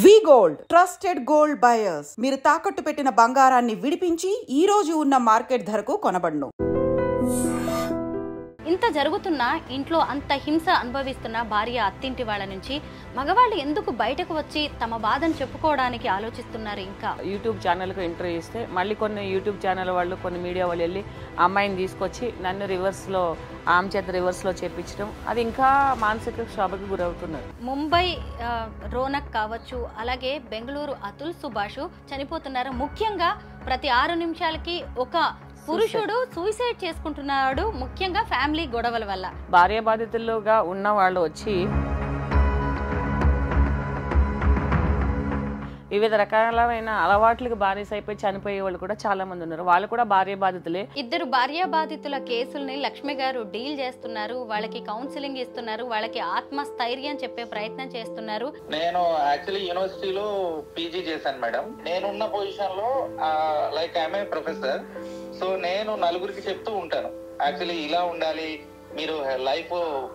వి gold trusted gold buyers మీరు తాకట్టు పెట్టిన బంగారాన్ని విడిపించి ఈ రోజు ఉన్న మార్కెట్ ధరకు కొనబడును. ఇంత జరుగుతున్నా ఇంట్లో అంత హింస అనుభవిస్తున్న భార్య అత్తింటి వాళ్ళ నుంచి మగవాళ్ళు ఎందుకు బయటకు వచ్చి తమ బాధను చెప్పుకోవడానికి ఆలోచిస్తున్నారు? ఇంకా యూట్యూబ్ ఛానల్కు ఎంటర్ చేస్తే మళ్ళీ కొన్ని యూట్యూబ్ ఛానల్ వాళ్ళు కొన్ని మీడియా వాళ్ళు వెళ్ళి అమ్మాయిని తీసుకొచ్చి నన్ను రివర్స్లో ఆమె చేత రివర్స్లో చేపించడం, అది ఇంకా మానసిక క్షోభకు గురవుతున్నారు. ముంబై రోనక్ కావచ్చు, అలాగే బెంగళూరు అతుల్ సుభాష్ చనిపోతున్నారు. ముఖ్యంగా ప్రతి 6 నిమిషాలకి ఒక పురుషుడు సూసైడ్ చేసుకుంటున్నాడు, ముఖ్యంగా ఫ్యామిలీ గొడవల వల్ల. భార్య బాధితులుగా ఉన్న వాళ్ళు వచ్చి వివిధ రకాలైన అలవాట్లకు బానిస అయిపోయి చనిపోయే వాళ్ళు కూడా చాలా మంది ఉన్నారు. వాళ్ళు కూడా భార్య బాధితులే. 2 భార్య బాధితుల కేసుల్ని లక్ష్మి గారు డీల్ చేస్తున్నారు, వాళ్ళకి కౌన్సిలింగ్ ఇస్తున్నారు, వాళ్ళకి ఆత్మస్థైర్యం చెప్పే ప్రయత్నం చేస్తున్నారు. నేను యాక్చువల్లీ యూనివర్సిటీలో పీజీ చేశాను మేడం. నేనున్న పొజిషన్ లో like I'm a professor. So నేను నలుగురికి చెప్తూ ఉంటాను, యాక్చువల్లీ ఇలా ఉండాలి, మీరు లైఫ్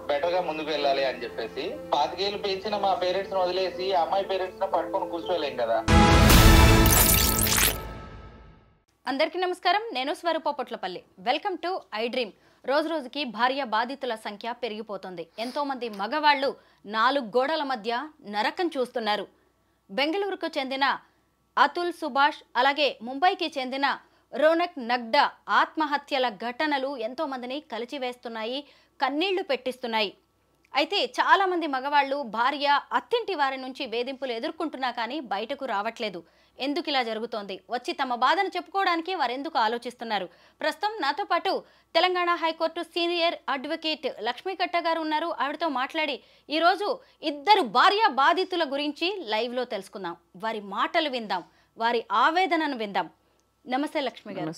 బెటర్ గా ముందుకు వెళ్ళాలి అని చెప్పేసి. 25 ఏళ్ళు పెంచిన మా పేరెంట్స్ ని వదిలేసి అమ్మాయి పేరెంట్స్ ని పట్టుకొని కూర్చోలేం కదా. అందరికీ నమస్కారం, నేను Swaroopa Potlapalli. Welcome to I Dream. రోజు రోజుకి భార్య బాధితుల సంఖ్య పెరిగిపోతుంది. ఎంతో మంది మగవాళ్లు 4 గోడల మధ్య నరకం చూస్తున్నారు. బెంగళూరుకు చెందిన అతుల్ సుభాష్, అలాగే ముంబైకి చెందిన రోనక్ నగ్డా ఆత్మహత్యల ఘటనలు ఎంతో మందిని కలిచివేస్తున్నాయి, కన్నీళ్లు పెట్టిస్తున్నాయి. అయితే చాలా మంది మగవాళ్ళు భార్య అత్తింటి వారి నుంచి వేధింపులు ఎదుర్కొంటున్నా కానీ బయటకు రావట్లేదు. ఎందుకు ఇలా జరుగుతోంది? వచ్చి తమ బాధను చెప్పుకోవడానికి వారెందుకు ఆలోచిస్తున్నారు? ప్రస్తుతం నాతో పాటు Telangana high court senior advocate Lakshmi కట్ట గారు ఉన్నారు. ఆవిడతో మాట్లాడి ఈరోజు 2 భార్య బాధితుల గురించి లైవ్ లో తెలుసుకుందాం, వారి మాటలు విందాం, వారి ఆవేదనను విందాం. నమస్తే లక్ష్మి గారు.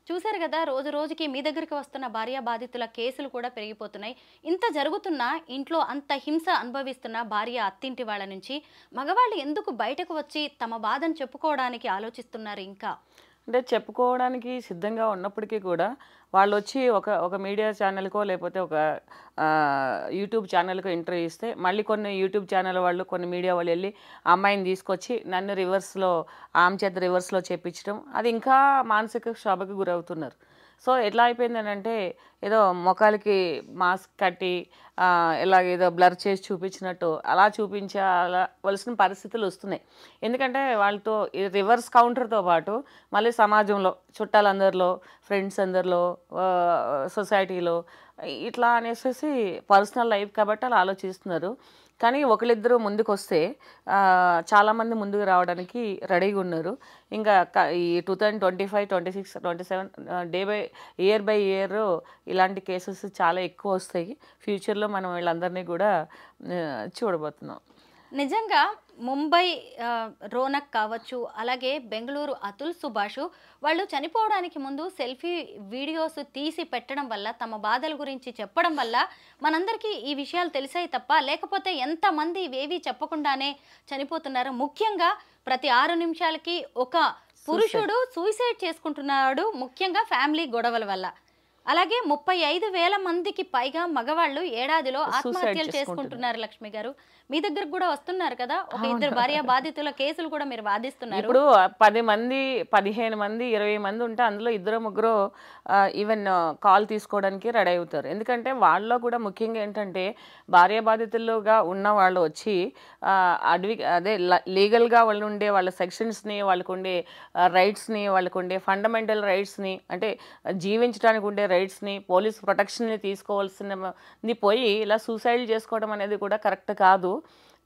చూశారు కదా, రోజు రోజుకి మీ దగ్గరికి వస్తున్న భార్య బాధితుల కేసులు కూడా పెరిగిపోతున్నాయి. ఇంత జరుగుతున్నా ఇంట్లో అంత హింస అనుభవిస్తున్న భార్య అత్తింటి వాళ్ళ నుంచి మగవాళ్ళు ఎందుకు బయటకు వచ్చి తమ బాధను చెప్పుకోవడానికి ఆలోచిస్తున్నారు? ఇంకా అంటే చెప్పుకోవడానికి సిద్ధంగా ఉన్నప్పటికీ కూడా వాళ్ళు వచ్చి ఒక మీడియా ఛానల్కో లేకపోతే ఒక యూట్యూబ్ ఛానల్కో ఎంటర్ చేస్తే మళ్ళీ కొన్ని యూట్యూబ్ ఛానల్ వాళ్ళు కొన్ని మీడియా వాళ్ళు వెళ్ళి అమ్మాయిని తీసుకొచ్చి నన్ను రివర్స్లో ఆమె చేత రివర్స్లో చేపించడం, అది ఇంకా మానసిక క్షోభకు గురవుతున్నారు. సో ఎట్లా అయిపోయిందని అంటే ఏదో మొఖాలకి మాస్క్ కట్టి ఇలాగేదో బ్లర్ చేసి చూపించినట్టు అలా చూపించవలసిన పరిస్థితులు వస్తున్నాయి. ఎందుకంటే వాళ్ళతో రివర్స్ కౌంటర్తో పాటు మళ్ళీ సమాజంలో చుట్టాలందరిలో, ఫ్రెండ్స్ అందరిలో, సొసైటీలో ఇట్లా అనేసి పర్సనల్ లైఫ్ కాబట్టి అలా ఆలోచిస్తున్నారు. కానీ ఒకళ్ళిద్దరూ ముందుకు వస్తే చాలామంది ముందుకు రావడానికి రెడీగా ఉన్నారు. ఇంకా ఈ 2025, 26, 27 ఇయర్ బై ఇయర్ ఇలాంటి కేసెస్ చాలా ఎక్కువ వస్తాయి. ఫ్యూచర్లో మనం వీళ్ళందరినీ కూడా చూడబోతున్నాం. నిజంగా ముంబై రోనక్ కావచ్చు, అలాగే బెంగళూరు అతుల్ సుభాష్ వాళ్ళు చనిపోవడానికి ముందు సెల్ఫీ వీడియోస్ తీసి పెట్టడం వల్ల, తమ బాధల గురించి చెప్పడం వల్ల మనందరికీ ఈ విషయాలు తెలిసాయి తప్ప, లేకపోతే ఎంతమంది ఇవేవి చెప్పకుండానే చనిపోతున్నారు. ముఖ్యంగా ప్రతి 6 నిమిషాలకి ఒక పురుషుడు సూసైడ్ చేసుకుంటున్నాడు, ముఖ్యంగా ఫ్యామిలీ గొడవల వల్ల. అలాగే 35,000 మందికి పైగా మగవాళ్ళు ఏడాదిలో ఆత్మహత్యలు చేసుకుంటున్నారు. లక్ష్మి గారు, మీ దగ్గరకు కూడా వస్తున్నారు కదా, ఒక 2 భార్య బాధితుల కేసులు కూడా మీరు వాదిస్తున్నారు. ఇప్పుడు 10 మంది, 15 మంది, 20 మంది ఉంటే అందులో 2-3 ఈవెన్ కాల్ తీసుకోవడానికి రెడీ అవుతారు. ఎందుకంటే వాళ్ళలో కూడా ముఖ్యంగా ఏంటంటే భార్య బాధితులుగా ఉన్న వాళ్ళు వచ్చి లీగల్గా వాళ్ళు ఉండే వాళ్ళ సెక్షన్స్ని, వాళ్ళకు ఉండే రైట్స్ని, వాళ్ళకు ఉండే ఫండమెంటల్ రైట్స్ని, అంటే జీవించడానికి ఉండే రైట్స్ని, పోలీస్ ప్రొటెక్షన్ని తీసుకోవాల్సింది పోయి ఇలా సూసైడ్ చేసుకోవడం అనేది కూడా కరెక్ట్ కాదు.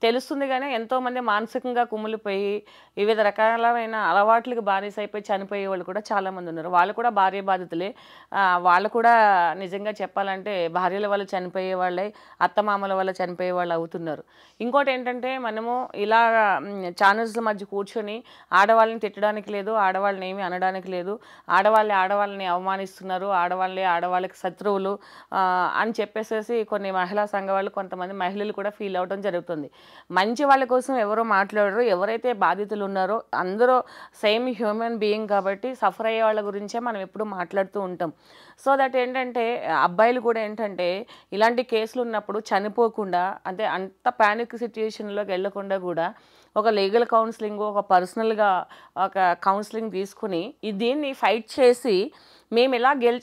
తెలుస్తుంది కానీ ఎంతోమంది మానసికంగా కుమిలిపోయి వివిధ రకాలైన అలవాట్లకు బానిస అయిపోయి చనిపోయే వాళ్ళు కూడా చాలామంది ఉన్నారు. వాళ్ళు కూడా భార్య బాధితులే. వాళ్ళు కూడా నిజంగా చెప్పాలంటే భార్యల వల్ల చనిపోయే వాళ్ళే, అత్తమామల వల్ల చనిపోయే వాళ్ళు అవుతున్నారు. ఇంకోటి ఏంటంటే మనము ఇలా ఛానల్స్ల మధ్య కూర్చొని ఆడవాళ్ళని తిట్టడానికి లేదు, ఆడవాళ్ళని ఏమీ అనడానికి లేదు, ఆడవాళ్ళని అవమానిస్తున్నారు, ఆడవాళ్ళకి శత్రువులు అని చెప్పేసేసి కొన్ని మహిళా సంఘ వాళ్ళు, కొంతమంది మహిళలు కూడా ఫీల్ అవడం జరుగుతుంది. మంచి వాళ్ళ కోసం ఎవరో మాట్లాడరు. ఎవరైతే బాధితులు ఉన్నారో అందరూ సేమ్ హ్యూమన్ బీయింగ్ కాబట్టి సఫర్ అయ్యే వాళ్ళ గురించే మనం ఎప్పుడు మాట్లాడుతూ ఉంటాం. సో దట్ ఏంటంటే అబ్బాయిలు కూడా ఏంటంటే ఇలాంటి కేసులు ఉన్నప్పుడు చనిపోకుండా, అంటే అంత ప్యానిక్ సిచ్యుయేషన్లోకి వెళ్ళకుండా కూడా ఒక లీగల్ కౌన్సిలింగ్, ఒక పర్సనల్గా ఒక కౌన్సిలింగ్ తీసుకుని దీన్ని ఫైట్ చేసి మేము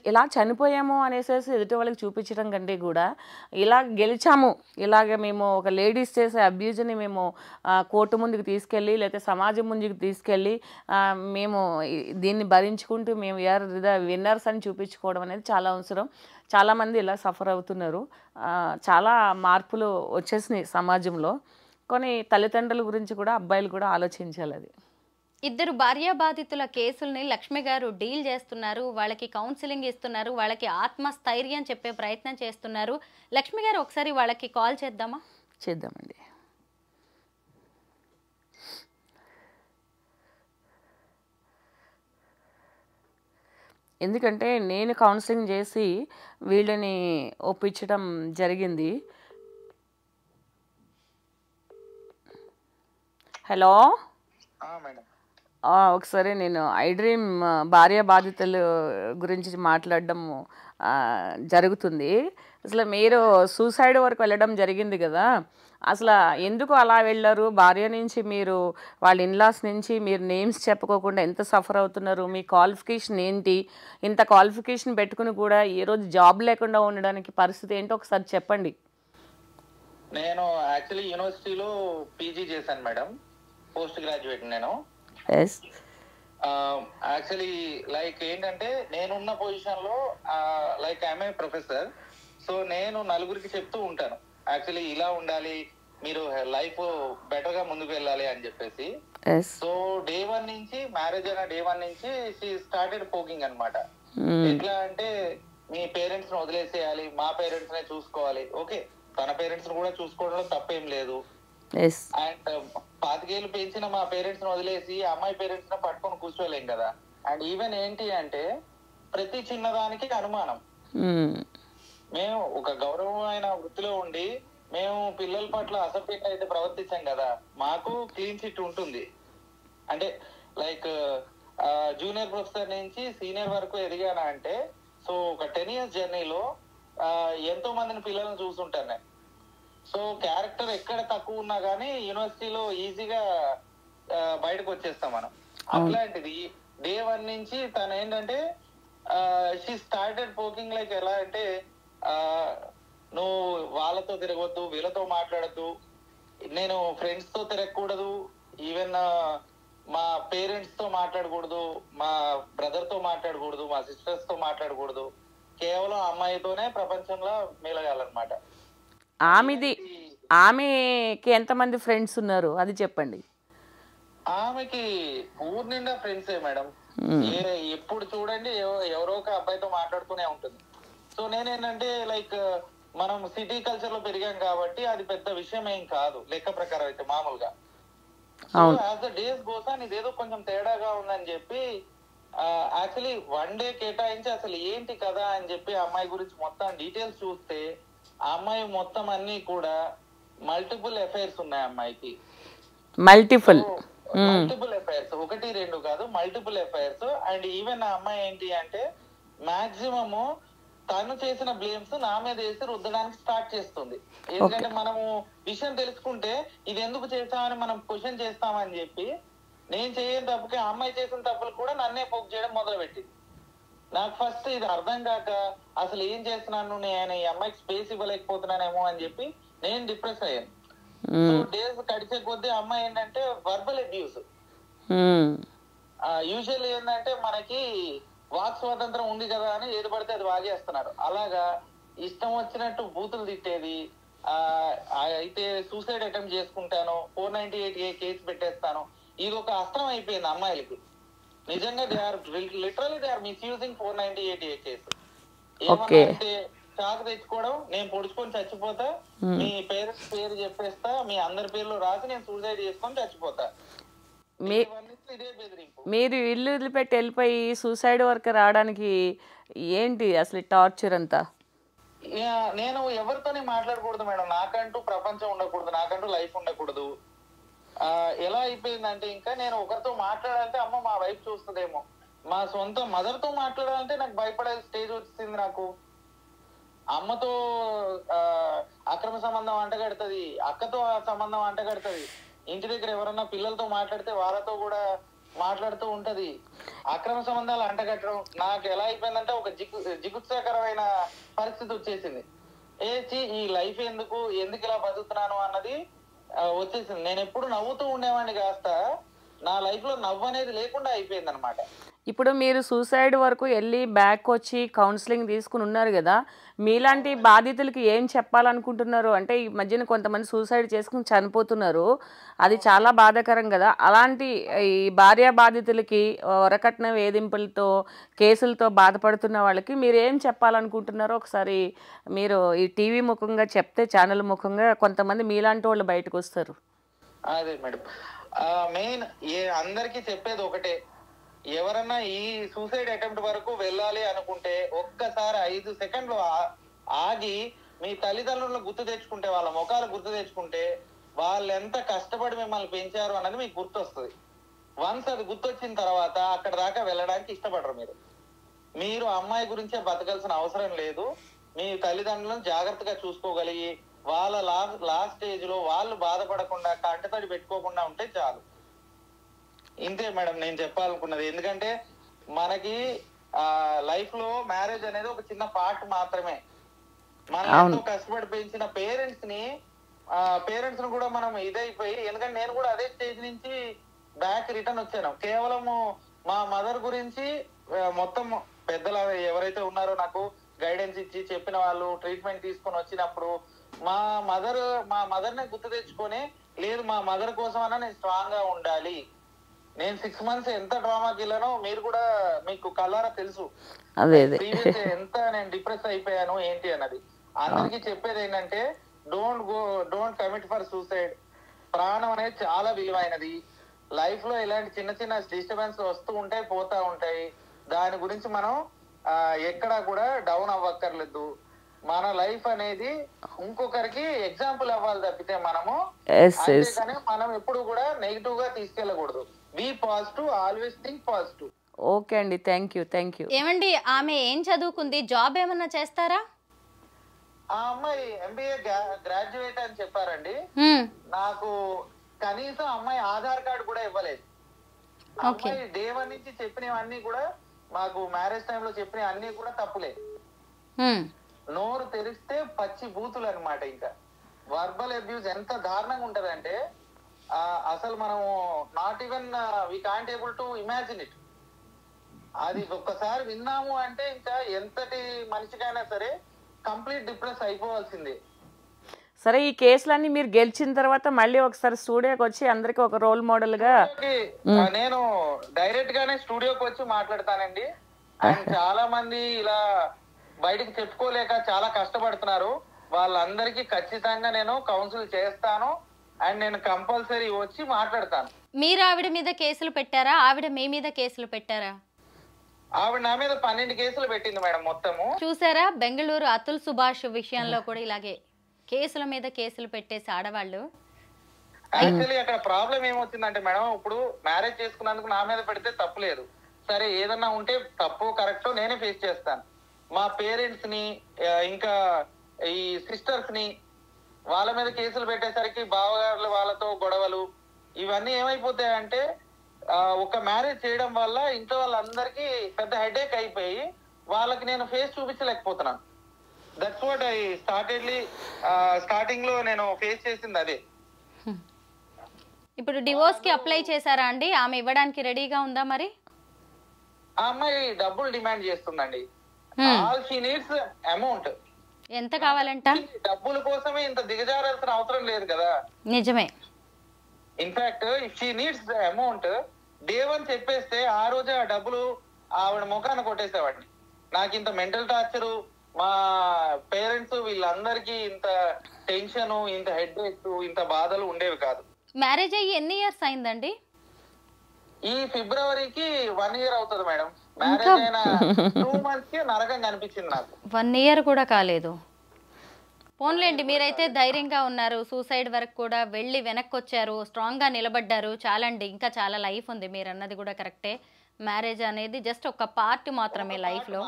ఇలా చనిపోయాము అనేసి ఎదుటి వాళ్ళకి చూపించడం కంటే కూడా ఇలా గెలిచాము, ఇలాగ మేము ఒక లేడీస్ చేసే అబ్యూజ్ని మేము కోర్టు ముందుకు తీసుకెళ్ళి లేకపోతే సమాజం ముందుకు తీసుకెళ్ళి మేము దీన్ని భరించుకుంటూ మేము విన్నర్స్ అని చూపించుకోవడం అనేది చాలా అవసరం. చాలామంది ఇలా సఫర్ అవుతున్నారు. చాలా మార్పులు వచ్చేసినాయి సమాజంలో. కొన్ని తల్లిదండ్రుల గురించి కూడా అబ్బాయిలు కూడా ఆలోచించాలి. అది ఇద్దరు భార్యా బాధితుల కేసుల్ని లక్ష్మి గారు డీల్ చేస్తున్నారు, వాళ్ళకి కౌన్సిలింగ్ ఇస్తున్నారు, వాళ్ళకి ఆత్మస్థైర్యం చెప్పే ప్రయత్నం చేస్తున్నారు. లక్ష్మి గారు ఒకసారి వాళ్ళకి కాల్ చేద్దామా? చేద్దామండి. ఎందుకంటే నేను కౌన్సిలింగ్ చేసి వీళ్ళని ఒప్పించడం జరిగింది. హలో, ఒకసారి నేను ఐడ్రీమ్ భార్య బాధితుల గురించి మాట్లాడడం జరుగుతుంది. అసలు మీరు సూసైడ్ వరకు వెళ్ళడం జరిగింది కదా, అసలు ఎందుకు అలా వెళ్ళారు? భార్య నుంచి మీరు వాళ్ళ ఇన్లాస్ నుంచి మీరు నేమ్స్ చెప్పుకోకుండా ఎంత సఫర్ అవుతున్నారు? మీ క్వాలిఫికేషన్ ఏంటి? ఇంత క్వాలిఫికేషన్ పెట్టుకుని కూడా ఈరోజు జాబ్ లేకుండా ఉండడానికి పరిస్థితి ఏంటో ఒకసారి చెప్పండి. నేను యాక్చువల్లీ యూనివర్సిటీలో పీజీ చేశాను మేడం, పోస్ట్ గ్రాడ్యుయేట్. నేను యాక్చువల్లీ లైక్ ఏంటంటే నేనున్న పొజిషన్ లో like I'm a professor. So నేను నలుగురికి చెప్తూ ఉంటాను యాక్చువల్లీ ఇలా ఉండాలి, మీరు లైఫ్ బెటర్ గా ముందుకు వెళ్ళాలి అని చెప్పేసి. సో డే 1 నుంచి మ్యారేజ్ అయిన డే 1 నుంచి షీ స్టార్టెడ్ పోకింగ్ అనమాట. ఎట్లా అంటే మీ పేరెంట్స్ ని వదిలేసేయాలి, మా పేరెంట్స్ నే చూసుకోవాలి. ఓకే, తన పేరెంట్స్ ని కూడా చూసుకోవడంలో తప్పేం లేదు. అండ్ 25 ఏళ్ళు పెంచిన మా పేరెంట్స్ ని వదిలేసి అమ్మాయి పేరెంట్స్ ని పట్టుకొని కూర్చోలేం కదా. అండ్ ఈవెన్ ఏంటి అంటే ప్రతి చిన్నదానికి అనుమానం. మేము ఒక గౌరవమైన వృత్తిలో ఉండి మేము పిల్లల పట్ల అసభ్యంగా అయితే ప్రవర్తించాం కదా, మాకు క్లీన్ చిట్ ఉంటుంది. అంటే లైక్ జూనియర్ ప్రొఫెసర్ నుంచి సీనియర్ వరకు ఎదిగానా అంటే సో ఒక 10 years జర్నీలో ఎంతో మందిని పిల్లల్ని చూసుంటాను నేను. సో క్యారెక్టర్ ఎక్కడ తక్కువ ఉన్నా కానీ యూనివర్సిటీలో ఈజీగా బయటకు వచ్చేస్తాం మనం. అట్లాంటిది డే 1 నుంచి తను ఏంటంటే షీ స్టార్టెడ్ పోకింగ్ లైక్ ఎలా అంటే నువ్వు వాళ్ళతో తిరగొద్దు, వీళ్ళతో మాట్లాడద్దు, నేను ఫ్రెండ్స్ తో తిరగకూడదు, ఈవెన్ మా పేరెంట్స్ తో మాట్లాడకూడదు, మా బ్రదర్ తో మాట్లాడకూడదు, మా సిస్టర్స్ తో మాట్లాడకూడదు, కేవలం అమ్మాయితోనే ప్రపంచంలో మెలగాలన్నమాట. ఆమెకి ఎంతమంది ఫ్రెండ్స్ ఉన్నారు అది చెప్పండి. ఆమెకి ఊరు నిండా ఫ్రెండ్సే మేడం. ఎప్పుడు చూడండి ఎవరో ఒక అబ్బాయితో మాట్లాడుతూనే ఉంటుంది. సో నేనేంటంటే లైక్ మనం సిటీ కల్చర్ లో పెరిగాం కాబట్టి అది పెద్ద విషయం ఏం కాదు లెక్క ప్రకారం అయితే మామూలుగా. As the days goes on ఇదేదో కొంచెం తేడాగా ఉందని చెప్పి యాక్చువల్లీ 1 day కేటాయించి అసలు ఏంటి కదా అని చెప్పి అమ్మాయి గురించి మొత్తం డీటెయిల్స్ చూస్తే ఆ అమ్మాయి మొత్తం అన్ని కూడా మల్టిపుల్ అఫైర్స్ ఉన్నాయి అమ్మాయికి. మల్టిపుల్ అఫైర్స్, 1 2 కాదు, మల్టిపుల్ అఫైర్స్. అండ్ ఈవెన్ ఆ అమ్మాయి ఏంటి అంటే మాక్సిమము తను చేసిన బ్లేమ్స్ నా మీద వేసి రుద్దడానికి స్టార్ట్ చేస్తుంది. ఎందుకంటే మనము విషయం తెలుసుకుంటే ఇది ఎందుకు చేస్తామని మనం క్వశ్చన్ చేస్తామని చెప్పి నేను చేయని తప్పుకి ఆ అమ్మాయి చేసిన తప్పులు కూడా నన్నే పోక్ చేయడం మొదలు పెట్టింది. నాకు ఫస్ట్ ఇది అర్థం కాక అసలు ఏం చేస్తున్నాను, నేను ఈ అమ్మాయికి స్పేస్ ఇవ్వలేకపోతున్నానేమో అని చెప్పి నేను డిప్రెస్ అయ్యాను. సో డేస్ గడిచే కొద్దీ అమ్మాయి ఏంటంటే వర్బల్ అబ్యూస్. యూజువల్లీ ఏంటంటే మనకి వాక్ స్వాతంత్రం ఉంది కదా అని ఏది పడితే అది వాగేస్తున్నారు. అలాగా ఇష్టం వచ్చినట్టు బూతులు తిట్టేది. అయితే సూసైడ్ అటెంప్ట్ చేసుకుంటాను, 498A కేసు పెట్టేస్తాను, ఇది ఒక అస్త్రం అయిపోయింది అమ్మాయిలకి. నిజంగా they are misusing 498A case. ఏమంటే చాకు తెచ్చుకోవడం, నేను పొడుచుకొని చచ్చిపోతా, మీ పేరెంట్స్ పేరు చెప్పేస్తా, మీ అందరి పేర్లు రాసి నేను సూసైడ్ చేసుకొని చచ్చిపోతా. మీరు ఇల్లు వదిలిపెట్టి వెళ్ళిపోయి సూసైడ్ వరకు రావడానికి ఏంటి అసలు టార్చర్ అంతా? నేను ఎవరితోనే మాట్లాడకూడదు మేడం, నాకంటూ ప్రపంచం ఉండకూడదు, నాకంటూ లైఫ్ ఉండకూడదు. ఎలా అయిపోయిందంటే ఇంకా నేను ఒకరితో మాట్లాడాలంటే అమ్మ మా వైఫ్ చూస్తుందేమో, మా సొంత మదర్ తో మాట్లాడాలంటే నాకు భయపడే స్టేజ్ వచ్చింది. నాకు అమ్మతో అక్రమ సంబంధం అంటగడుతుంది, అక్కతో సంబంధం అంటగడుతుంది, ఇంటి దగ్గర ఎవరన్నా పిల్లలతో మాట్లాడితే వాళ్ళతో కూడా మాట్లాడుతూ ఉంటది. అక్రమ సంబంధాలు అంటగట్టడం నాకు ఎలా అయిపోయిందంటే ఒక జిగుత్సాకరమైన పరిస్థితి వచ్చేసింది. ఈ లైఫ్ ఎందుకు ఇలా బతుకుతున్నాను అన్నది వచ్చేసింది. నేను ఎప్పుడు నవ్వుతూ ఉండేవాడిని కాస్త నా లైఫ్ లో నవ్వు అనేది లేకుండా అయిపోయింది అనమాట. ఇప్పుడు మీరు సూసైడ్ వరకు వెళ్ళి బ్యాక్ వచ్చి కౌన్సిలింగ్ తీసుకుని ఉన్నారు కదా, మీలాంటి బాధితులకి ఏం చెప్పాలనుకుంటున్నారు? అంటే ఈ మధ్యన కొంతమంది సూసైడ్ చేసుకుని చనిపోతున్నారు, అది చాలా బాధాకరం కదా. అలాంటి ఈ భార్య బాధితులకి వరకట్న వేధింపులతో కేసులతో బాధపడుతున్న వాళ్ళకి మీరు ఏం చెప్పాలనుకుంటున్నారో ఒకసారి మీరు ఈ టీవీ ముఖంగా చెప్తే, ఛానల్ ముఖంగా కొంతమంది మీలాంటి వాళ్ళు బయటకు వస్తారు. అదే మేడం, మెయిన్ అందరికీ చెప్పేది ఒకటే, ఎవరన్నా ఈ సూసైడ్ అటెంప్ట్ వరకు వెళ్ళాలి అనుకుంటే ఒక్కసారి 5 సెకండ్లు ఆగి మీ తల్లిదండ్రులను గుర్తు తెచ్చుకుంటే, వాళ్ళ ముఖాలు గుర్తు తెచ్చుకుంటే, వాళ్ళు ఎంత కష్టపడి మిమ్మల్ని పెంచారు అన్నది మీకు గుర్తొస్తుంది. వన్స్ అది గుర్తొచ్చిన తర్వాత అక్కడ దాకా వెళ్ళడానికి ఇష్టపడరు. మీరు అమ్మాయి గురించే బతకాల్సిన అవసరం లేదు. మీ తల్లిదండ్రులను జాగ్రత్తగా చూసుకోగలిగి వాళ్ళ లాస్ట్ స్టేజ్ లో వాళ్ళు బాధపడకుండా కంటతడి పెట్టుకోకుండా ఉంటే చాలు. ఇంతే మేడం నేను చెప్పాలనుకున్నది. ఎందుకంటే మనకి లైఫ్ లో మ్యారేజ్ అనేది ఒక చిన్న పార్ట్ మాత్రమే. మనం ఎంతో కష్టపడి పెంచిన పేరెంట్స్ ని కూడా మనం ఇదైపోయి, ఎందుకంటే నేను కూడా అదే స్టేజ్ నుంచి బ్యాక్ రిటర్న్ వచ్చాను. కేవలము మా మదర్ గురించి మొత్తం పెద్దలు ఎవరైతే ఉన్నారో నాకు గైడెన్స్ ఇచ్చి చెప్పిన వాళ్ళు ట్రీట్మెంట్ తీసుకొని వచ్చినప్పుడు మా మదర్ ని గుర్తు తెచ్చుకొని, లేదు మా మదర్ కోసం అన్నా నేను స్ట్రాంగ్ గా ఉండాలి. నేను 6 months ఎంత డ్రామాకి వెళ్ళానో మీరు కూడా మీకు కళ్ళారా తెలుసు. ప్రీవియస్ ఎంత నేను డిప్రెస్ అయిపోయాను ఏంటి అన్నది. అందరికి చెప్పేది ఏంటంటే, డోంట్ కమిట్ ఫర్ సూసైడ్. ప్రాణం అనేది చాలా విలువైనది. లైఫ్ లో ఇలాంటి చిన్న చిన్న డిస్టర్బెన్స్ వస్తూ ఉంటాయి, పోతా ఉంటాయి. దాని గురించి మనం ఎక్కడా కూడా డౌన్ అవ్వక్కర్లేదు. మన లైఫ్ అనేది ఇంకొకరికి ఎగ్జాంపుల్ అవ్వాలి తప్పితే మనము అంతేకాని మనం ఎప్పుడు కూడా నెగిటివ్ గా తీసుకెళ్ళకూడదు. Be positive, always think positive. Okay అండి, థ్యాంక్ యూ. ఏమండి, ఆమె ఏం చదువుకుంది? జాబ్ ఏమన్నా చేస్తారా? ఆ అమ్మాయి MBA గ్రాడ్యుయేట్ అని చెప్పారండి. నాకు కనీసం అమ్మాయి ఆధార్ కార్డు కూడా ఇవ్వలేదు. అమ్మాయి డే 1 నుంచి చెప్పినవన్నీ కూడా, మాకు మ్యారేజ్ టైంలో చెప్పిన అన్ని కూడా తప్పులే. నోరు తెరిస్తే పచ్చి బూతులు అనమాట. ఇంకా వర్బల్ అబ్యూజ్ ఎంత దారుణంగా ఉంటదంటే అసలు మనము not even we can't able to imagine it. అది ఒక్కసారి విన్నాము అంటే ఇంకా ఎంతటి మనిషికైనా సరే కంప్లీట్ డిప్రెస్ అయిపోవాల్సిందే. సరే, ఈ కేసులన్నీ మీరు గెలిచిన తర్వాత మళ్ళీ ఒకసారి స్టూడియోకి వచ్చి అందరికి ఒక రోల్ మోడల్ గా నేను డైరెక్ట్ గానే స్టూడియోకి వచ్చి మాట్లాడతానండి. అండ్ చాలా మంది ఇలా బయటకు చెప్పుకోలేక చాలా కష్టపడుతున్నారు. వాళ్ళందరికీ ఖచ్చితంగా నేను కౌన్సిల్ చేస్తాను. అండ్ నేను కంపల్సరీ వచ్చి మాట్లాడతాను. మీరు ఆవిడ మీద కేసులు పెట్టారా? ఆవిడ మీ మీద కేసులు పెట్టారా? ఆవిడ నా మీద 12 కేసులు పెట్టింది మేడం మొత్తము. చూసారా, బెంగళూరు అతుల్ సుభాష్ విషయంలో కూడా ఇలాగే కేసుల మీద కేసులు పెట్టేసి ఆడవాళ్ళు. యాక్చువల్లీ అక్కడ ప్రాబ్లం ఏమొచ్చిందంటే మేడం, ఇప్పుడు మ్యారేజ్ చేసుకున్నందుకు నా మీద పెడితే తప్పు లేదు. సరే, ఏదన్నా ఉంటే తప్పు కరెక్టో నేనే ఫేస్ చేస్తాను. మా పేరెంట్స్ ని ఇంకా ఈ సిస్టర్స్ ని వాళ్ళ మీద కేసులు పెట్టేసరికి బావగారులు వాళ్ళతో గొడవలు ఇవన్నీ ఏమైపోతాయంటే ఒక మ్యారేజ్ చేయడం వల్ల ఇంట్లో వాళ్ళందరికీ పెద్ద హెడేక్ అయిపోయి వాళ్ళకి నేను ఫేస్ చూపించలేకపోతున్నాను. దట్స్ వాట్ ఐ స్టార్టింగ్ లో నేను ఫేస్ చేసింది అదే. ఇప్పుడు డివోర్స్ కి అప్లై చేశారా అండి? ఆమె ఇవ్వడానికి రెడీగా ఉందా మరి? ఆ అమ్మాయి డబ్బులు డిమాండ్ చేస్తుందండి. All she needs amount. ఎంత కావాలంట? డబ్బుల కోసమే ఇంత దిగజారాల్సిన అవసరం లేదు కదా. నిజమే. In fact if she needs amount day 1 చెప్పేస్తే ఆ రోజే ఆ డబ్బులు ఆవిడ ముఖాన్ని కొట్టేసేవాడిని. నాకు ఇంత మెంటల్ టార్చరు, మా పేరెంట్స్ వీళ్ళందరికీ ఇంత టెన్షన్, ఇంత హెడ్ ఏక్, ఇంత బాధలు ఉండేవి కాదు. మ్యారేజ్ అయ్యి ఎన్ని ఇయర్స్ అయిందండి? ఈ ఫిబ్రవరికి 1 year అవుతుంది మేడం. మ్యారేజ్ అయిన 2 months కి నరకం కనిపించింది నాకు. 1 year కూడా కాలేదు. పోన్లేండి, మీరైతే ధైర్యంగా ఉన్నారు. సూసైడ్ వరకు కూడా వెళ్ళి వెనక్కి వచ్చారు, స్ట్రాంగ్ గా నిలబడ్డారు. చాలండి, ఇంకా చాలా లైఫ్ ఉంది. మీరు అన్నది కూడా కరెక్టే. మ్యారేజ్ అనేది జస్ట్ ఒక పార్ట్ మాత్రమే లైఫ్ లో.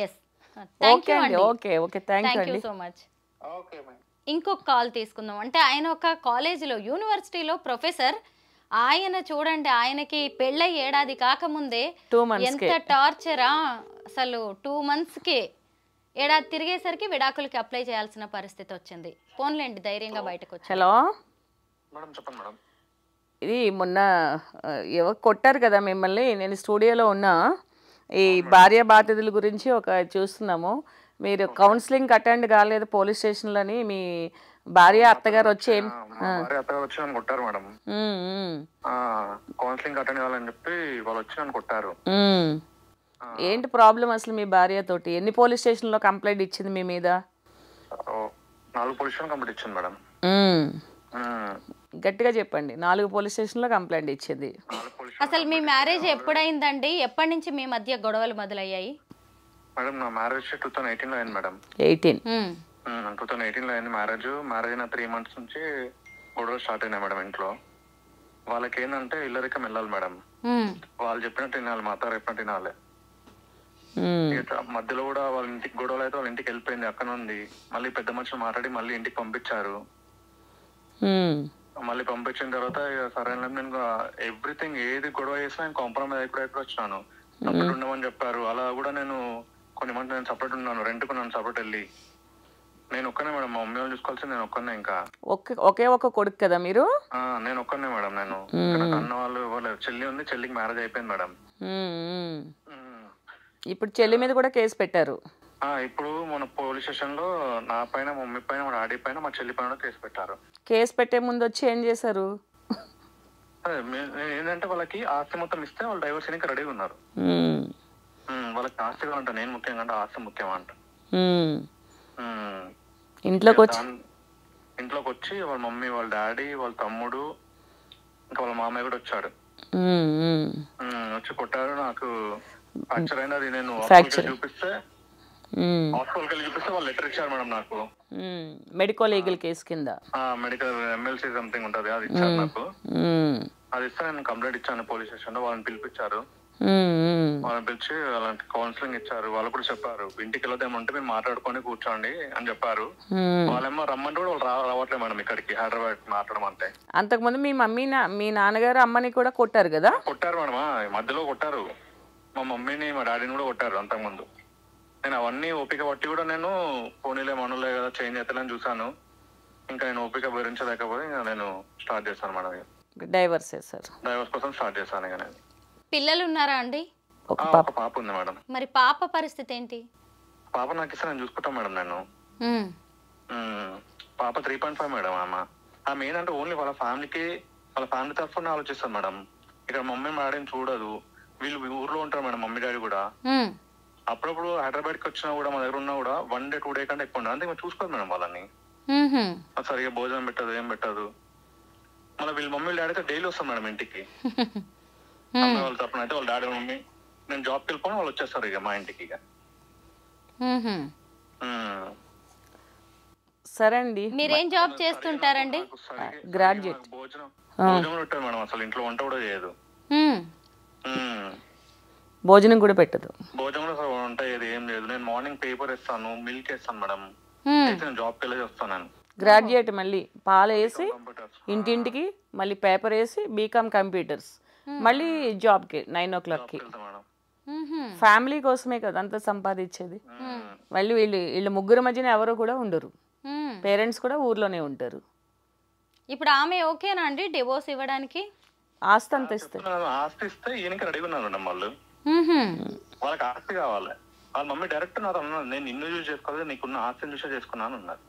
ఎస్, థ్యాంక్ యూ అండి. Okay, thank you so much. Okay madam. ఇంకొక కాల్ తీసుకుందాం. అంటే ఆయన ఒక కాలేజీలో యూనివర్సిటీలో ప్రొఫెసర్. ఆయన చూడండి, ఆయనకి పెళ్ళై ఏడాది కాకముందే 2 months ఎంత టార్చరా అసలు. 2 monthsకే ఏడాది తిరిగేసరికి విడాకులకి అప్లై చేయాల్సిన పరిస్థితి వచ్చింది. పోన్లేండి ధైర్యంగా బయటకు వచ్చి. హలో మేడం చెప్పండి మేడం. ఇది మొన్న ఎవరు కొట్టారు కదా మిమ్మల్ని, నేను స్టూడియోలో ఉన్నా. ఈ భార్య బాధితుల గురించి ఒక చూస్తున్నాము. మీరు కౌన్సిలింగ్ అటెండ్ కాలేదు పోలీస్ స్టేషన్లని, మీ భార్య అత్తగారు వచ్చి అత్తగారు వచ్చి నన్ను కొట్టారు మేడం. కౌన్సిలింగ్ అటెండ్ కావాలని చెప్పి వాళ్ళు వచ్చి నన్ను కొట్టారు. ఏంటి ప్రాబ్లం అసలు మీ భార్య తోటి? ఎన్ని పోలీస్ స్టేషన్లో కంప్లైంట్ ఇచ్చింది మీ మీద? 4 పోలీస్ స్టేషన్ కంప్లైంట్ ఇచ్చింది మేడం. గట్టిగా చెప్పండి. 4 పోలీస్ స్టేషన్లో కంప్లైంట్ ఇచ్చింది. అసలు మీ మ్యారేజ్ ఎప్పుడైందండి? ఎప్పటి నుంచి మీ మధ్య గొడవలు మొదలయ్యాయి? మేడం నా మ్యారేజ్ 2018లో అయింది మేడం. 2018లో అయింది మ్యారేజ్. మ్యారేజ్ అయిన 3 months నుంచి గొడవలు స్టార్ట్ అయినాయి మేడం ఇంట్లో. వాళ్ళకి ఏంటంటే ఇల్లరికం వెళ్ళాలి మేడం. వాళ్ళు చెప్పినట్టు వినాలి, మా అత్త చెప్పినట్టు వినాలి. మధ్యలో కూడా వాళ్ళ ఇంటికి గొడవలు అయితే వాళ్ళ ఇంటికి వెళ్ళిపోయింది, అక్కడ ఉంది. మళ్ళీ పెద్ద మనుషులు మాట్లాడి మళ్ళీ ఇంటికి పంపించారు. మళ్ళీ పంపించిన తర్వాత సరే నేను ఎవ్రీథింగ్ ఏది గొడవ చేసినా నేను కాంప్రమైజ్ అయిపోయి వచ్చినాను. సపరేట్ ఉండమని చెప్పారు. అలా కూడా నేను కొన్ని మంది నేను సపరేట్ ఉన్నాను, రెంట్కు నన్ను సపరేట్ వెళ్ళి. నేను ఒక్కనే మేడం, మా మమ్మీ వాళ్ళు చూసుకోవాల్సింది నేను ఒక్కనే. ఇంకా ఒకే ఒక కొడుకు కదా మీరు? నేను ఒక్కనే మేడం. నేను అన్న వాళ్ళు చెల్లి ఉంది, చెల్లికి మ్యారేజ్ అయిపోయింది మేడం. ఇప్పుడు చెల్లి మీద కూడా కేసు పెట్టారు. ఇప్పుడు మన పోలీస్ స్టేషన్ లో నా పైన, మా మమ్మీ పైన, మా డాడీ పైన, మా చెల్లి పైన కేసు పెట్టారు. కేసు పెట్టే ముందు వచ్చి ఏం చేశారు? ఏంటంటే వాళ్ళకి ఆస్తి మొత్తం ఇస్తే వాళ్ళు డైవర్స్ చేయడానికి రెడీగా ఉన్నారు. వాళ్ళకి ఆస్తి కావాలంట, నేను ముఖ్యంగా అంటే ఆస్తి ముఖ్యం అంట. ఇంట్లోకి వచ్చి వాళ్ళ మమ్మీ, వాళ్ళ డాడీ, వాళ్ళ తమ్ముడు, ఇంకా వాళ్ళ మామయ్య కూడా వచ్చాడు. వచ్చి కొట్టారు. నాకు ఫ్రాక్చర్ అయింది. అది నేను చూపిస్తే వాళ్ళు లెటర్ ఇచ్చారు మేడం నాకు. మెడికల్ లీగల్ కేసు కింద మెడికల్ MLC సంథింగ్ ఉంటది, అది ఇచ్చారు నాకు. అది ఇస్తే నేను కంప్లైంట్ ఇచ్చాను పోలీస్ స్టేషన్ లో. వాళ్ళని పిలిపించారు. వాళ్ళని పిలిచి వాళ్ళకి కౌన్సిలింగ్ ఇచ్చారు. వాళ్ళు కూడా చెప్పారు ఇంటికి వెళ్ళదేమంటే మీరు మాట్లాడుకొని కూర్చోండి అని చెప్పారు. వాళ్ళేమో రమ్మంటే కూడా వాళ్ళు రావట్లేదు మేడం ఇక్కడికి, హైదరాబాద్ మాట్లాడమంటే. అంతకుముందు మీ మమ్మీ మీ నాన్నగారు అమ్మని కూడా కొట్టారు కదా? కొట్టారు మేడం, మధ్యలో కొట్టారు. మా మమ్మీని, మా డాడీని కూడా కొట్టారు అంతకుముందు. నేను అవన్నీ ఓపిక పట్టి కూడా నేను పోనీలే మనలే కదా చేంజ్ అవుతానని చూసాను. ఇంకా నేను ఓపిక భరించలేకపోతే ఇంకా నేను స్టార్ట్ చేశాను మేడం. డైవర్స్ చేశారు. డైవర్స్ కోసం స్టార్ట్ చేశాను. ఇక నేను. పిల్లలు ఉన్నారా అండి? ఒక పాప ఉంది మేడం. మరి పాప పరిస్థితి ఏంటి? పాప నాకు ఇస్తే నేను చూసుకుంటాను మేడం. నేను పాప 3.5 మేడం. ఆమె ఏంటంటే ఓన్లీ వాళ్ళ ఫ్యామిలీ తరఫున ఆలోచిస్తాను మేడం. ఇక్కడ మమ్మీ డాడీని చూడదు. వీళ్ళు ఊర్లో ఉంటారు మేడం, మమ్మీ డాడీ కూడా. అప్పుడప్పుడు హైదరాబాద్ కి వచ్చినా కూడా మా దగ్గర ఉన్నా కూడా 1 day 2 day కంటే ఎక్కువ ఉండదు. అంతే మేము చూసుకోదు మేడం వాళ్ళని. సరిగా భోజనం పెట్టదు, ఏం పెట్టదు. మళ్ళీ వీళ్ళ మమ్మీ డాడీ అయితే డైలీ వస్తాం మేడం ఇంటికి. వాళ్ళ తరఫున అయితే వాళ్ళ డాడీ మమ్మీ నేను జాబ్కి వెళ్ళిపోయి వాళ్ళు వచ్చేస్తారు ఇక మా ఇంటికి. ఇక సరే అండి. మీరేం జాబ్ చేస్తుంటారండి? గ్రాడ్యుయేట్. భోజనం పెట్టారు మేడం, అసలు ఇంట్లో వంట కూడా చేయదు. భోజనం కూడా పెట్టదు. భోజనం కూడా వంట చేయదు, ఏం లేదు. నేను మార్నింగ్ పేపర్ ఇస్తాను, మిల్క్ ఇస్తాను మేడం. నేను జాబ్కి వెళ్ళి వస్తాను. గ్రాడ్యుయేట్, మళ్ళీ పాలు వేసి ఇంటింటికి, మళ్ళీ పేపర్ వేసి బీకామ్ కంప్యూటర్స్, మళ్ళీ జాబ్కి 9 o'clockకి. ఫ్యామిలీ కోసమే కదా అంత సంపాదించేది. మళ్ళీ వీళ్ళు ముగ్గురు మధ్యన ఎవరు కూడా ఉండరు, పేరెంట్స్ కూడా ఊర్లోనే ఉంటారు. ఇప్పుడు ఆమె ఓకేనా అండి డివోర్స్ ఇవ్వడానికి? ఆస్తి అంత ఇస్తే, ఆస్తి ఇస్తే ఈయనకి రెడీగా ఉన్నారు మేడం వాళ్ళు. వాళ్ళకి ఆస్తి కావాలి. వాళ్ళ మమ్మీ డైరెక్ట్ నాతో అన్నారు, నేను నిన్ను చూసి చేసుకోలేదు, నీకున్న ఆస్తిని చూసే చేసుకున్నాను అన్నారు.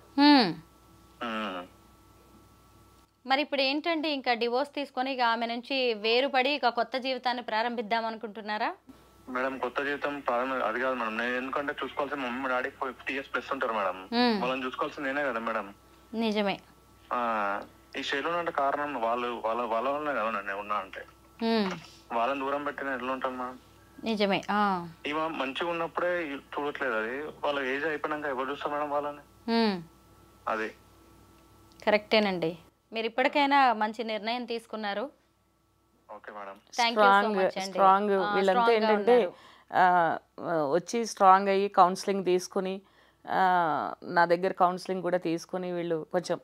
మరి ఇప్పుడు ఏంటండి, ఇంకా డివోర్స్ తీసుకొని ఇక ఆమె నుంచి వేరుపడి ఇక కొత్త జీవితాన్ని ప్రారంభిద్దాం అనుకుంటున్నారా? మేడం కొత్త జీవితం అది కాదు మేడం. నేను ఎందుకంటే చూసుకోవాల్సిన మమ్మీ డాడీ 50 years ప్లస్ ఉంటారు మేడం. వాళ్ళని చూసుకోవాల్సింది నేనే కదా మేడం. నిజమే. ఈ శైలి అంటే కారణం వాళ్ళ వల్లనే కదా నేను ఉన్నా అంటే. వాళ్ళని దూరం పెట్టిన ఎట్లా ఉంటాను మేడం? నిజమే. ఇవ మంచిగా ఉన్నప్పుడే చూడట్లేదు. అది వాళ్ళ ఏజ్ అయిపోయినాక ఎవరు చూస్తారు మేడం వాళ్ళని? అది కరెక్టేనండి. మీరు ఇప్పటికైనా మంచి నిర్ణయం తీసుకున్నారు. స్ట్రాంగ్ వీళ్ళంతా ఏంటంటే వచ్చి స్ట్రాంగ్ అయ్యి కౌన్సిలింగ్ తీసుకుని నా దగ్గర కౌన్సిలింగ్ కూడా తీసుకొని వీళ్ళు కొంచెం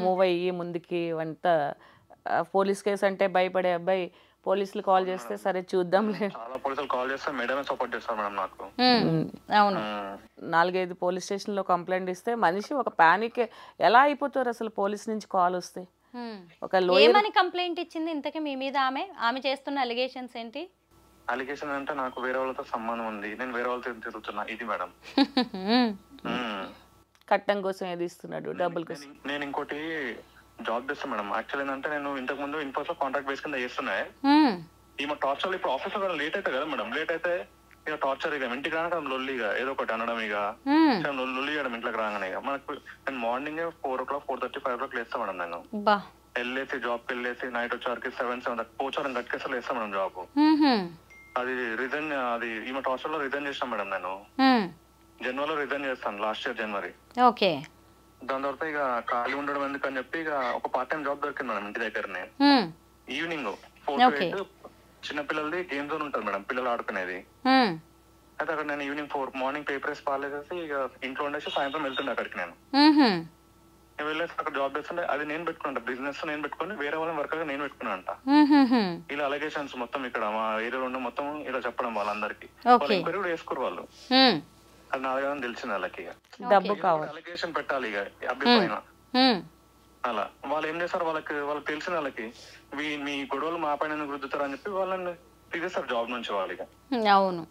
మూవ్ అయ్యి ముందుకి అంతా పోలీస్ కేసు అంటే భయపడే అబ్బాయి పోలీసులు కాల్ చేస్తే సరే చూద్దాంలే. చాలా పోలీసులు కాల్ చేస్తే మేడమే సపోర్ట్ చేస్తారు మేడం నాకు. అవును 4-5 పోలీస్ స్టేషన్లో కంప్లైంట్ ఇస్తే మనిషి ఒక ప్యానిక్ ఎలా అయిపోతారు అసలు పోలీస్ నుంచి కాల్ వస్తే. ఒక ఏమని కంప్లైంట్ ఇచ్చింది ఇంతకీ మీ మీద? ఆమె చేస్తున్న అలిగేషన్స్ ఏంటి? అలిగేషన్ అంటే నాకు వేరే వాళ్ళతో సంబంధం ఉంది, నేను వేరే వాళ్ళతో తిరుగుతున్నా, ఇది మేడం. కట్టం కోసం ఏది ఇస్తున్నాడు, డబ్బుల కోసం. నేను ఇంకోటి జాబ్ చేస్తాను మేడం. యాక్చువల్ ఏంటంటే నేను ఇంతకు ముందు ఇన్ఫోస్ లో కాంట్రాక్ట్ బేస్ కింద చేస్తున్నాయి. ఈమె టార్చర్ ఇప్పుడు ఆఫీస్ లో లేట్ అయితే కదా మేడం, లేట్ అయితే ఇక టార్చర్ ఇక ఇంటికి రాక లొల్లిగా ఏదో ఒకటి అనడం, ఇక లొల్లి చేయడం ఇంట్లోకి రాగానే. ఇక మనకు నేను మార్నింగ్ 4 o'clock 4:30 5 o'clock లేస్తాను మేడం. నేను వెళ్ళేసి జాబ్కి వెళ్ళేసి నైట్ వచ్చేవారికి 7 పోచారం గట్కేసారి వేస్తాను మేడం జాబ్. అది రిజైన్, అది ఈమె టార్చర్ లో రిజైన్ చేసాను మేడం. నేను జనవరిలో రిజైన్ చేస్తాను, లాస్ట్ ఇయర్ జనవరి. ఓకే. దాని తర్వాత ఇక ఖాళీ ఉండడం ఎందుకని చెప్పి ఇక ఒక పార్ట్ టైం జాబ్ దొరికింది మేడం ఇంటి దగ్గరనే. ఈవినింగ్ 4 to 8 చిన్నపిల్లలది గేమ్ జోన్ ఉంటుంది మేడం, పిల్లలు ఆడుకునేది. అయితే అక్కడ నేను ఈవినింగ్ 4 మార్నింగ్ పేపర్ వేసి పాలేసేసి ఇక ఇంట్లో ఉండేసి సాయంత్రం వెళ్తుండే అక్కడికి. నేను వెళ్ళేసి అక్కడ జాబ్ చేస్తుండే. అది నేను పెట్టుకున్నా, బిజినెస్ నేను పెట్టుకుని వేరే వాళ్ళని వర్క్ నేను పెట్టుకున్నా అంట. ఇలా అలిగేషన్స్ మొత్తం ఇక్కడ మా ఏరియాలో ఉన్న మొత్తం ఇలా చెప్పడం వాళ్ళందరికి. వాళ్ళు ఎంక్వైరీ కూడా వేసుకోరు వాళ్ళు, అది నా దగ్గర తెలిసింది వాళ్ళకి. డబ్బు కావాలి, అలిగేషన్ పెట్టాలి ఇక అబ్బాయి పైన. అలా వాళ్ళు ఏం చేస్తారు, వాళ్ళకి తెలిసిన వాళ్ళకి మీ గొడవలు మా పైన రుద్దుతారు అని చెప్పి వాళ్ళని తీసేస్తారు జాబ్ నుంచి వాళ్ళకి. అవును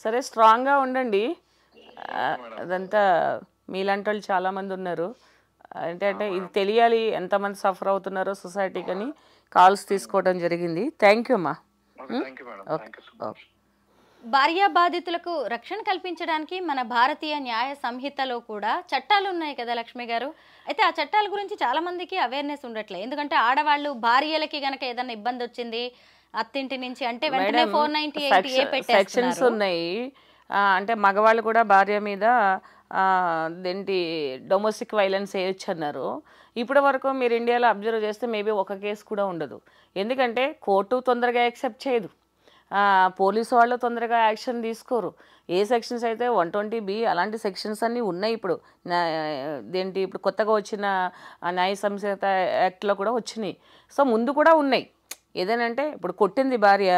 సరే స్ట్రాంగ్ గా ఉండండి. అదంతా మీలాంటి వాళ్ళు చాలా మంది ఉన్నారు. అంటే ఇది తెలియాలి ఎంతమంది సఫర్ అవుతున్నారో సొసైటీకి అని కాల్స్ తీసుకోవడం జరిగింది. థ్యాంక్ యూ అమ్మా. భార్యా బాధితులకు రక్షణ కల్పించడానికి మన భారతీయ న్యాయ సంహితలో కూడా చట్టాలు ఉన్నాయి కదా లక్ష్మి గారు. అయితే ఆ చట్టాల గురించి చాలా మందికి అవేర్నెస్ ఉండట్లేదు. ఎందుకంటే ఆడవాళ్ళు భార్యలకి గనక ఏదైనా ఇబ్బంది వచ్చింది అత్తింటి నుంచి అంటే వెంటనే 498A పెట్టేస్తున్నారు. సెక్షన్స్ ఉన్నాయి. అంటే మగవాళ్ళు కూడా భార్య మీద దేంటి డొమెస్టిక్ వైలెన్స్ వేయొచ్చు అన్నారు. ఇప్పటి వరకు మీరు ఇండియాలో అబ్జర్వ్ చేస్తే మేబీ ఒక కేసు కూడా ఉండదు. ఎందుకంటే కోర్టు తొందరగా యాక్సెప్ట్ చేయదు, పోలీసు వాళ్ళు తొందరగా యాక్షన్ తీసుకోరు. ఏ సెక్షన్స్ అయితే 120B అలాంటి సెక్షన్స్ అన్నీ ఉన్నాయి. ఇప్పుడు ఇప్పుడు కొత్తగా వచ్చిన న్యాయ సంహిత యాక్ట్లో కూడా వచ్చినాయి. సో ముందు కూడా ఉన్నాయి. ఏదేనంటే ఇప్పుడు కొట్టింది భార్య,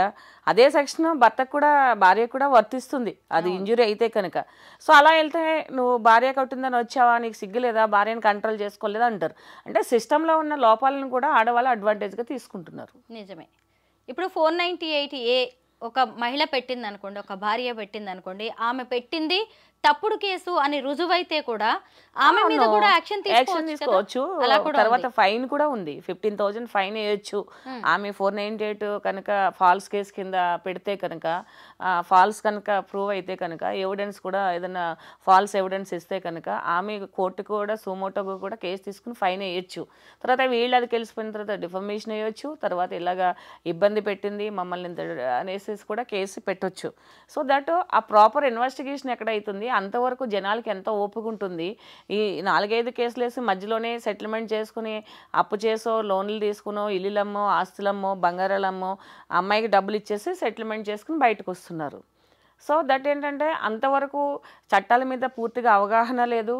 అదే సెక్షన్ భర్తకు కూడా భార్యకు కూడా వర్తిస్తుంది అది ఇంజురీ అయితే కనుక. సో అలా వెళ్తే నువ్వు భార్య కొట్టిందని వచ్చావా, నీకు సిగ్గులేదా, భార్యను కంట్రోల్ చేసుకోలేదా అంటారు. అంటే సిస్టంలో ఉన్న లోపాలను కూడా ఆడవాళ్ళు అడ్వాంటేజ్గా తీసుకుంటున్నారు. నిజమే. ఇప్పుడు 498A ఒక మహిళ పెట్టింది అనుకోండి, ఒక భార్య పెట్టింది అనుకోండి, ఆమె పెట్టింది తప్పుడు కేసు అని రుజువైతే కూడా ఆమె మీద కూడా యాక్షన్ తీసుకోవచ్చు. తర్వాత ఫైన్ కూడా ఉంది, 15,000 ఫైన్ వేయొచ్చు. ఆమె 498 కనుక ఫాల్స్ కేసు కింద పెడితే కనుక, ఫాల్స్ కనుక ప్రూవ్ అయితే కనుక, ఎవిడెన్స్ కూడా ఏదైనా ఫాల్స్ ఎవిడెన్స్ ఇస్తే కనుక ఆమె కోర్టుకు కూడా సుమోటోకు కూడా కేసు తీసుకుని ఫైన్ వేయొచ్చు. తర్వాత వీళ్ళు అది తెలిసిపోయిన తర్వాత డిఫమేషన్ వేయొచ్చు. తర్వాత ఇలాగా ఇబ్బంది పెట్టింది మమ్మల్ని ఇంత అనేసి కూడా కేసు పెట్టొచ్చు. సో దట్ ఆ ప్రాపర్ ఇన్వెస్టిగేషన్ ఎక్కడైతుంది అంతవరకు జనాలకి ఎంతో ఓపిక ఉంటుంది. ఈ 4-5 కేసులు వేసి మధ్యలోనే సెటిల్మెంట్ చేసుకుని అప్పు చేసో లోన్లు తీసుకునో ఇల్లులమ్మో ఆస్తులమ్మో బంగారాలమ్మో అమ్మాయికి డబ్బులు ఇచ్చేసి సెటిల్మెంట్ చేసుకుని బయటకు వస్తున్నారు. సో దట్ ఏంటంటే అంతవరకు చట్టాల మీద పూర్తిగా అవగాహన లేదు,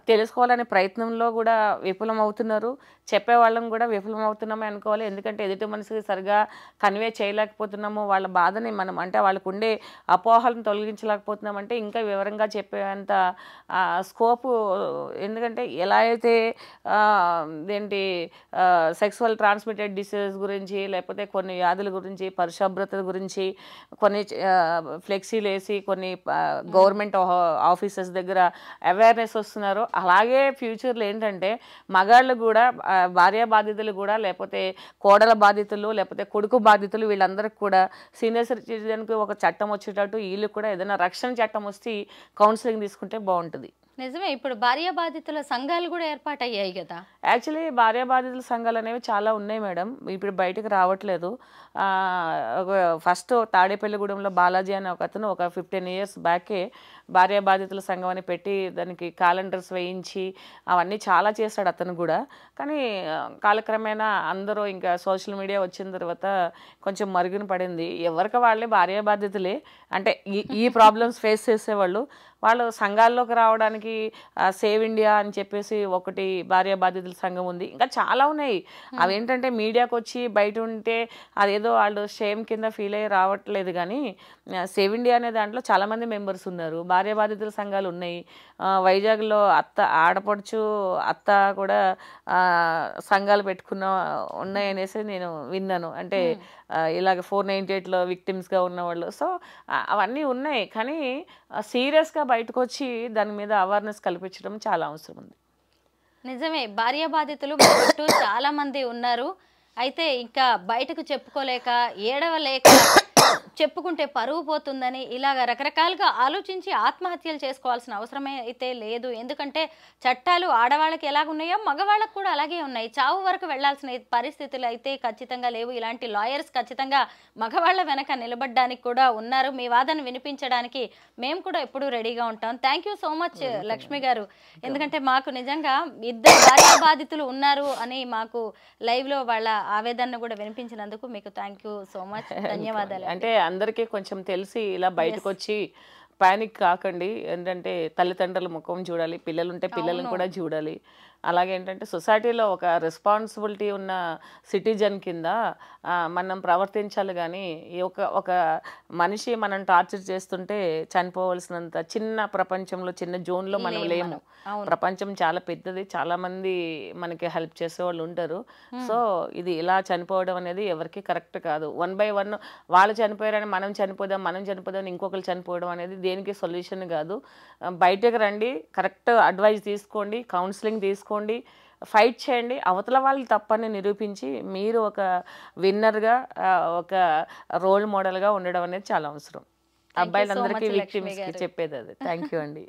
తెలుసుకోవాలనే ప్రయత్నంలో కూడా విఫలం అవుతున్నారు. చెప్పేవాళ్ళం కూడా విఫలం అవుతున్నామే అనుకోవాలి. ఎందుకంటే ఎదుటి మనిషికి సరిగా కన్వే చేయలేకపోతున్నాము, వాళ్ళ బాధని మనం అంటే వాళ్ళకు ఉండే అపోహలను తొలగించలేకపోతున్నామంటే ఇంకా వివరంగా చెప్పేంత స్కోపు. ఎందుకంటే ఎలా అయితే సెక్సువల్ ట్రాన్స్మిటెడ్ డిసీజెస్ గురించి లేకపోతే కొన్ని వ్యాధుల గురించి పరిశుభ్రత గురించి కొన్ని ఫ్లెక్సీలు వేసి కొన్ని గవర్నమెంట్ ఆఫీసెస్ దగ్గర అవేర్నెస్ వస్తున్నారు. అలాగే ఫ్యూచర్లో ఏంటంటే మగాళ్ళు కూడా భార్య బాధితులు కూడా లేకపోతే కోడల బాధితులు లేకపోతే కొడుకు బాధితులు వీళ్ళందరికీ కూడా సీనియర్ సిటిజన్కి ఒక చట్టం వచ్చేటట్టు వీళ్ళు కూడా ఏదైనా రక్షణ చట్టం వస్తే కౌన్సిలింగ్ తీసుకుంటే బాగుంటుంది. నిజమే. ఇప్పుడు భార్య బాధితుల సంఘాలు కూడా ఏర్పాటయ్యాయి కదా. యాక్చువల్లీ భార్య బాధితుల సంఘాలు అనేవి చాలా ఉన్నాయి మేడం, ఇప్పుడు బయటకు రావట్లేదు. ఫస్ట్ తాడేపల్లిగూడెంలో బాలాజీ అనే ఒక అతను ఒక 15 years బ్యాకే భార్య బాధితుల సంఘం అని పెట్టి దానికి క్యాలెండర్స్ వేయించి అవన్నీ చాలా చేశాడు అతను కూడా. కానీ కాలక్రమేణా అందరూ ఇంకా సోషల్ మీడియా వచ్చిన తర్వాత కొంచెం మరుగున పడింది. ఎవరికి వాళ్ళే భార్య బాధితులే, అంటే ఈ ప్రాబ్లమ్స్ ఫేస్ చేసేవాళ్ళు వాళ్ళు సంఘాల్లోకి రావడానికి సేవ్ ఇండియా అని చెప్పేసి ఒకటి భార్య బాధితుల సంఘం ఉంది, ఇంకా చాలా ఉన్నాయి. అవేంటంటే మీడియాకి వచ్చి బయట ఉంటే అదేదో వాళ్ళు షేమ్ కింద ఫీల్ అయ్యి రావట్లేదు. కానీ సేవ్ ఇండియా అనే దాంట్లో చాలామంది మెంబర్స్ ఉన్నారు, భార్య బాధితుల సంఘాలు ఉన్నాయి. వైజాగ్లో ఆడపడుచు అత్త కూడా సంఘాలు పెట్టుకున్న ఉన్నాయనేసి నేను విన్నాను. అంటే ఇలాగ 498లో విక్టిమ్స్గా ఉన్నవాళ్ళు. సో అవన్నీ ఉన్నాయి, కానీ సీరియస్గా బయటకు వచ్చి దాని మీద అవేర్నెస్ కల్పించడం చాలా అవసరం ఉంది. నిజమే, భార్య బాధితులు మన చుట్టూ చాలా మంది ఉన్నారు. అయితే ఇంకా బయటకు చెప్పుకోలేక, ఏడవలేక, చెప్పుకుంటే పరువు పోతుందని ఇలాగ రకరకాలుగా ఆలోచించి ఆత్మహత్యలు చేసుకోవాల్సిన అవసరమే అయితే లేదు. ఎందుకంటే చట్టాలు ఆడవాళ్ళకి ఎలాగున్నాయో మగవాళ్ళకు కూడా అలాగే ఉన్నాయి. చావు వరకు వెళ్లాల్సిన పరిస్థితులు అయితే ఖచ్చితంగా లేవు. ఇలాంటి లాయర్స్ ఖచ్చితంగా మగవాళ్ళ వెనక నిలబడడానికి కూడా ఉన్నారు. మీ వాదన వినిపించడానికి మేము కూడా ఎప్పుడూ రెడీగా ఉంటాం. Thank you so much Lakshmi గారు. ఎందుకంటే మాకు నిజంగా ఇద్దరు భార్య బాధితులు ఉన్నారు అని మాకు లైవ్లో వాళ్ళ ఆవేదన కూడా వినిపించినందుకు మీకు థ్యాంక్ యూ సో మచ్, ధన్యవాదాలు. అంటే అందరికీ కొంచెం తెలిసి ఇలా బయటకు వచ్చి పానిక్ కాకండి. ఏంటంటే తల్లిదండ్రుల ముఖం చూడాలి, పిల్లలుంటే పిల్లలను కూడా చూడాలి. అలాగే ఏంటంటే సొసైటీలో ఒక రెస్పాన్సిబిలిటీ ఉన్న సిటిజన్ కింద మనం ప్రవర్తించాలి. కానీ ఒక మనిషి మనం టార్చర్ చేస్తుంటే చనిపోవలసినంత చిన్న ప్రపంచంలో, చిన్న జోన్లో మనం లేము. ప్రపంచం చాలా పెద్దది, చాలా మంది మనకి హెల్ప్ చేసే వాళ్ళు ఉంటారు. సో ఇది ఇలా చనిపోవడం అనేది ఎవరికి కరెక్ట్ కాదు. 1 by 1 వాళ్ళు చనిపోయారని మనం చనిపోదాం ఇంకొకరు చనిపోవడం అనేది దేనికి సొల్యూషన్ కాదు. బయటకు రండి, కరెక్ట్ అడ్వైస్ తీసుకోండి, కౌన్సిలింగ్ తీసుకోండి, ఫైట్ చేయండి. అవతల వాళ్ళు తప్పని నిరూపించి మీరు ఒక విన్నర్గా, ఒక రోల్ మోడల్గా ఉండడం అనేది చాలా అవసరం. అబ్బాయిలందరికీ విక్టిమ్స్కి చెప్పేది అది. థ్యాంక్ యూ అండి.